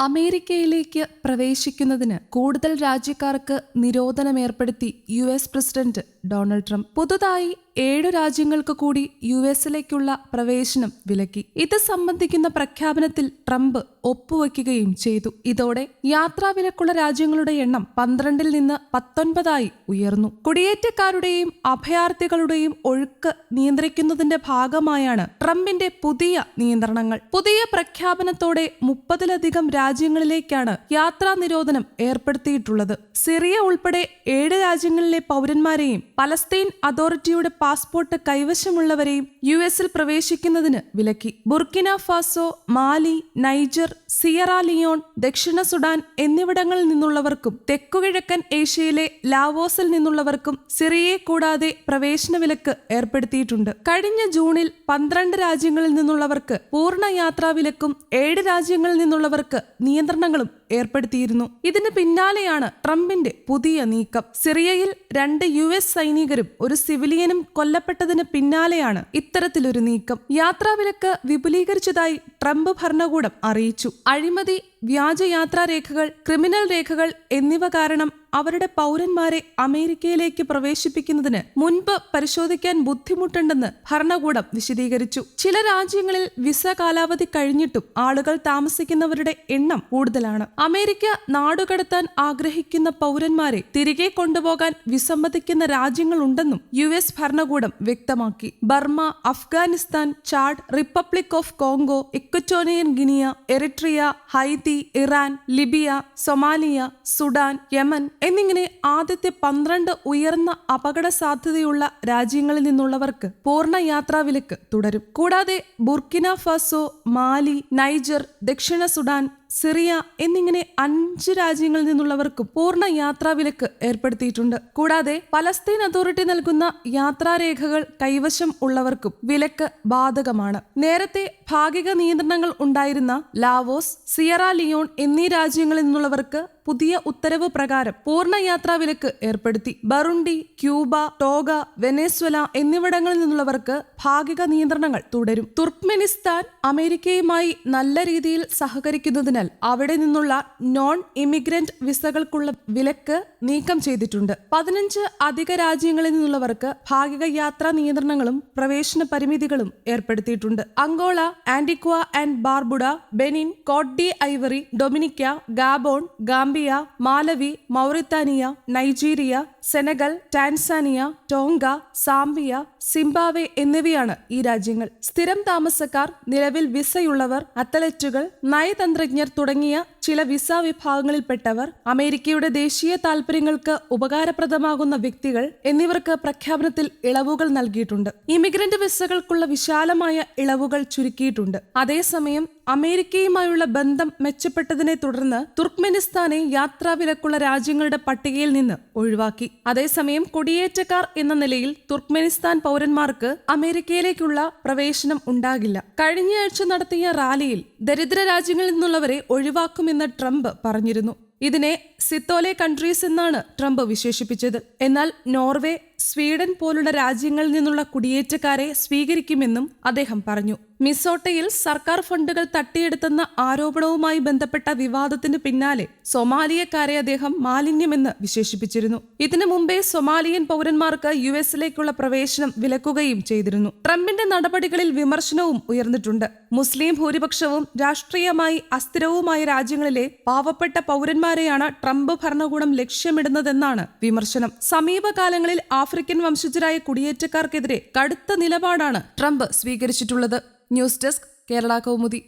അമേരിക്കയിലേക്ക് പ്രവേശിക്കുന്നതിന് കൂടുതൽ രാജ്യക്കാർക്ക് നിരോധനമേർപ്പെടുത്തി യു.എസ്. President Donald Trump. പുതുതായി 7 രാജ്യങ്ങൾക്ക് കൂടി യു.എസിലേക്കുള്ള പ്രവേശനം വിലക്കി. ഇത് സംബന്ധിക്കുന്ന പ്രഖ്യാപനത്തിൽ ട്രംപ് ഒപ്പുവെക്കുകയും ചെയ്തു. ഇതോടെ യാത്രാവിലക്കുള്ള രാജ്യങ്ങളുടെ എണ്ണം 12-ൽ നിന്ന് 19 ഉയർന്നു. കുടിയേറ്റക്കാരുടെയും അഭയാർത്ഥികളുടെയും ഒഴുക്ക് നിയന്ത്രിക്കുന്നതിന്റെ ഭാഗമായാണ് ട്രംപിന്റെ പുതിയ നിയന്ത്രണങ്ങൾ. പുതിയ പ്രഖ്യാപനത്തോടെ 30-ലധികം രാജ്യങ്ങളിലേക്കാണ് യാത്രാ നിരോധനം ഏർപ്പെടുത്തിയിട്ടുള്ളത്. സിറിയ ഉൾപ്പെടെ 7 രാജ്യങ്ങളിലെ പൗരന്മാരെയും പലസ്തീൻ അതോറിറ്റിയുടെ പാസ്പോർട്ട് കൈവശമുള്ളവരെയും യു.എസിൽ പ്രവേശിക്കുന്നതിന് വിലക്കി. ബുർക്കിന ഫാസോ, മാലി, നൈജർ, സിയറ ലിയോൺ, ദക്ഷിണ സുഡാൻ എന്നിവിടങ്ങളിൽ നിന്നുള്ളവർക്കും തെക്കുകിഴക്കൻ ഏഷ്യയിലെ ലാവോസിൽ നിന്നുള്ളവർക്കും സിറിയയെ കൂടാതെ പ്രവേശന വിലക്ക് ഏർപ്പെടുത്തിയിട്ടുണ്ട്. കഴിഞ്ഞ ജൂണിൽ 12 രാജ്യങ്ങളിൽ നിന്നുള്ളവർക്ക് പൂർണ്ണ യാത്രാവിലക്കും 7 രാജ്യങ്ങളിൽ നിന്നുള്ളവർക്ക് നിയന്ത്രണങ്ങളും ഏർപ്പെടുത്തിയിരുന്നു. ഇതിന് പിന്നാലെയാണ് ട്രംപിന്റെ പുതിയ നീക്കം. സിറിയയിൽ 2 യു.എസ്. സൈനികരും ഒരു സിവിലിയനും കൊല്ലപ്പെട്ടതിന് പിന്നാലെയാണ് ഇത്തരത്തിലൊരു നീക്കം. യാത്രാവിലക്ക് വിപുലീകരിച്ചതായി ട്രംപ് ഭരണകൂടം അറിയിച്ചു. അഴിമതി, വ്യാജ യാത്രാരേഖകൾ, ക്രിമിനൽ രേഖകൾ എന്നിവ കാരണം അവരുടെ പൗരന്മാരെ അമേരിക്കയിലേക്ക് പ്രവേശിപ്പിക്കുന്നതിന് മുൻപ് പരിശോധിക്കാൻ ബുദ്ധിമുട്ടുണ്ടെന്ന് ഭരണകൂടം വിശദീകരിച്ചു. ചില രാജ്യങ്ങളിൽ വിസ കാലാവധി കഴിഞ്ഞിട്ടും ആളുകൾ താമസിക്കുന്നവരുടെ എണ്ണം കൂടുതലാണ്. അമേരിക്ക നാടുകടത്താൻ ആഗ്രഹിക്കുന്ന പൗരന്മാരെ തിരികെ കൊണ്ടുപോകാൻ വിസമ്മതിക്കുന്ന രാജ്യങ്ങളുണ്ടെന്നും യു.എസ്. ഭരണകൂടം വ്യക്തമാക്കി. Burma, Afghanistan, Chad, Republic of Congo, Equatorial Guinea, Eritrea, Haiti, Iran, Libya, Somalia, Sudan, Yemen എന്നിങ്ങനെ ആദ്യത്തെ 12 ഉയർന്ന അപകട സാധ്യതയുള്ള രാജ്യങ്ങളിൽ നിന്നുള്ളവർക്ക് പൂർണ്ണ യാത്രാവിലക്ക് തുടരും. കൂടാതെ ബുർക്കിന ഫാസോ, മാലി, നൈജർ, ദക്ഷിണ സുഡാൻ, സിറിയ എന്നിങ്ങനെ 5 രാജ്യങ്ങളിൽ നിന്നുള്ളവർക്കും പൂർണ്ണ യാത്രാവിലക്ക് ഏർപ്പെടുത്തിയിട്ടുണ്ട്. കൂടാതെ പലസ്തീൻ അതോറിറ്റി നൽകുന്ന യാത്രാരേഖകൾ കൈവശം ഉള്ളവർക്കും വിലക്ക് ബാധകമാണ്. നേരത്തെ ഭാഗിക നിയന്ത്രണങ്ങൾ ഉണ്ടായിരുന്ന ലാവോസ്, സിയറ ലിയോൺ എന്നീ രാജ്യങ്ങളിൽ നിന്നുള്ളവർക്ക് പുതിയ ഉത്തരവ് പ്രകാരം പൂർണ്ണ യാത്രാവിലക്ക് ഏർപ്പെടുത്തി. ബറുണ്ടി, ക്യൂബ, ടോഗ, വെനസ്വേല എന്നിവിടങ്ങളിൽ നിന്നുള്ളവർക്ക് ഭാഗിക നിയന്ത്രണങ്ങൾ തുടരും. തുർക്ക്മെനിസ്ഥാൻ അമേരിക്കയുമായി നല്ല രീതിയിൽ സഹകരിക്കുന്നതിനാൽ അവിടെ നിന്നുള്ള നോൺ ഇമിഗ്രന്റ് വിസകൾക്കുള്ള വിലക്ക് നീക്കം ചെയ്തിട്ടുണ്ട്. 15 അധിക രാജ്യങ്ങളിൽ നിന്നുള്ളവർക്ക് ഭാഗിക യാത്രാ നിയന്ത്രണങ്ങളും പ്രവേശന പരിമിതികളും ഏർപ്പെടുത്തിയിട്ടുണ്ട്. Angola, Antigua and Barbuda, Benin, Cote d'Ivoire, Dominica, Gabon, Gambia, Malawi, Mauritania, Nigeria, Senegal, Tanzania, Tonga, Zambia, Zimbabwe എന്നിവയാണ് ഈ രാജ്യങ്ങൾ. സ്ഥിരം താമസക്കാർ, നിലവിൽ വിസയുള്ളവർ, അത്ലറ്റുകൾ, നയതന്ത്രജ്ഞർ തുടങ്ങിയ ചില വിസ വിഭാഗങ്ങളിൽപ്പെട്ടവർ, അമേരിക്കയുടെ ദേശീയ താൽപര്യങ്ങൾക്ക് ഉപകാരപ്രദമാകുന്ന വ്യക്തികൾ എന്നിവർക്ക് പ്രഖ്യാപനത്തിൽ ഇളവുകൾ നൽകിയിട്ടുണ്ട്. ഇമിഗ്രന്റ് വിസകൾക്കുള്ള വിശാലമായ ഇളവുകൾ ചുരുക്കിയിട്ടുണ്ട്. അതേസമയം അമേരിക്കയുമായുള്ള ബന്ധം മെച്ചപ്പെട്ടതിനെ തുടർന്ന് തുർക്ക്മെനിസ്ഥാനെ യാത്രാവിലക്കുള്ള രാജ്യങ്ങളുടെ പട്ടികയിൽ നിന്ന് ഒഴിവാക്കി. അതേസമയം കുടിയേറ്റക്കാർ എന്ന നിലയിൽ തുർക്ക്മെനിസ്ഥാൻ പൗരന്മാർക്ക് അമേരിക്കയിലേക്കുള്ള പ്രവേശനം ഉണ്ടാകില്ല. കഴിഞ്ഞയാഴ്ച നടത്തിയ റാലിയിൽ ദരിദ്ര രാജ്യങ്ങളിൽ നിന്നുള്ളവരെ ഒഴിവാക്കുമെന്ന് ട്രംപ് പറഞ്ഞിരുന്നു. ഇതിനെ സിത്തോലെ കൺട്രീസ് എന്നാണ് ട്രംപ് വിശേഷിപ്പിച്ചത്. എന്നാൽ നോർവേ, സ്വീഡൻ പോലുള്ള രാജ്യങ്ങളിൽ നിന്നുള്ള കുടിയേറ്റക്കാരെ സ്വീകരിക്കുമെന്നും അദ്ദേഹം പറഞ്ഞു. മിസോട്ടയിൽ സർക്കാർ ഫണ്ടുകൾ തട്ടിയെടുത്തെന്ന ആരോപണവുമായി ബന്ധപ്പെട്ട വിവാദത്തിന് പിന്നാലെ സൊമാലിയക്കാരെ അദ്ദേഹം മാലിന്യമെന്ന് വിശേഷിപ്പിച്ചിരുന്നു. ഇതിനു മുമ്പേ സൊമാലിയൻ പൗരന്മാർക്ക് യു.എസിലേക്കുള്ള പ്രവേശനം വിലക്കുകയും ചെയ്തിരുന്നു. ട്രംപിന്റെ നടപടികളിൽ വിമർശനവും ഉയർന്നിട്ടുണ്ട്. മുസ്ലിം ഭൂരിപക്ഷവും രാഷ്ട്രീയമായി അസ്ഥിരവുമായ രാജ്യങ്ങളിലെ പാവപ്പെട്ട പൗരന്മാരെയാണ് ട്രംപ് ഭരണകൂടം ലക്ഷ്യമിടുന്നതെന്നാണ് വിമർശനം. സമീപകാലങ്ങളിൽ ആഫ്രിക്കൻ വംശജരായ കുടിയേറ്റക്കാർക്കെതിരെ കടുത്ത നിലപാടാണ് ട്രംപ് സ്വീകരിച്ചിട്ടുള്ളത്. News desk, Kerala Kaumudi.